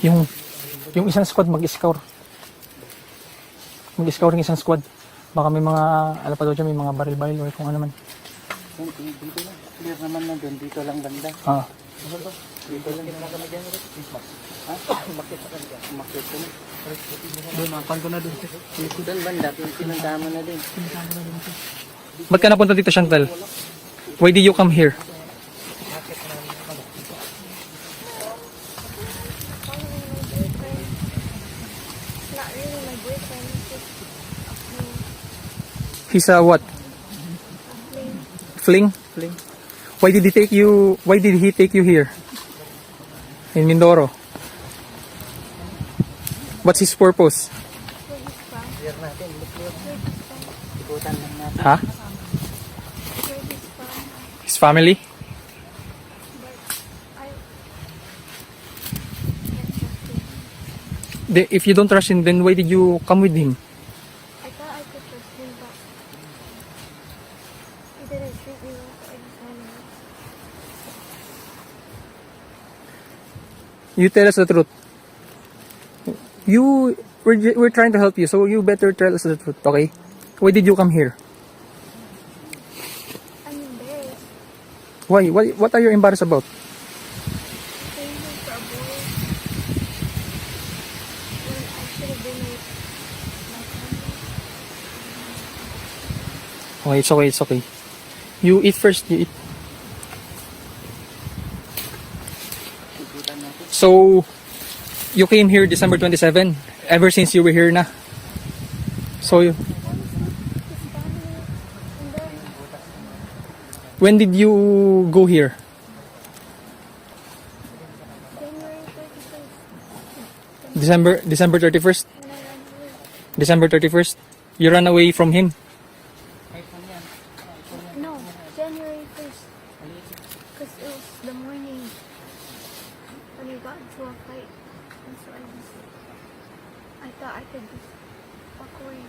Yung isang squad mag-scour. Mag-scour ng isang squad. Baka may mga, ano pa daw dyan, may mga baril-baril or kung ano man. Dito lang. Clear naman na doon. Dito lang banda. Dito lang. Ha? Umakit sa kanila. Umakit ko na. Doon, napan ko na doon. Doon banda. Pinuntahan mo na din. Ba't ka napunta dito, Chantal? Why did you come here? Not really my boyfriend. It's just He's a what? Fling? Fling. Why did he take you here? In Mindoro? What's his purpose? where he's from. Clear natin. Where he's from. Ikutan lang natin. Ha? Where he's from. His family? But I If you don't trust him, then why did you come with him? thought I could trust him, but he didn't treat me well, so I just wanted to. You tell us the truth. We're trying to help you, so you better tell us the truth, okay? Why did you come here? I'm embarrassed. Why? What are you embarrassed about? Staying here for a boy when I should have been with my family. Okay, it's okay. You eat first, you eat. Ikutan natin. So, you came here December 27, ever since you were here na. So, His family, and then when did you go here? January 31st. December 31st? When I ran away. December 31st? You ran away from him? No, January 1st. Because it was the morning when we got into a fight. And so I thought I could just walk away.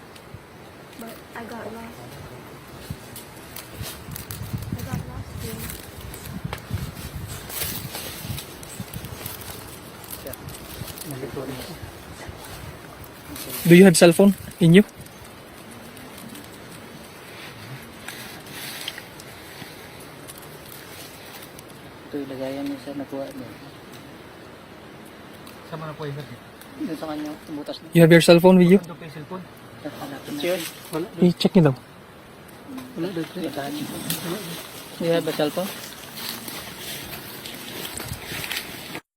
But I got lost. I got lost here. Nalito na. Do you have cell phone in you? Ito ilagayan niyo sa nakuha niyo. Sama na po yun. Doon sa kanya. Tumutas na. You have your cell phone with you? Hanapin natin. I-check niyo daw. Wala doon. Do you have a cellphone?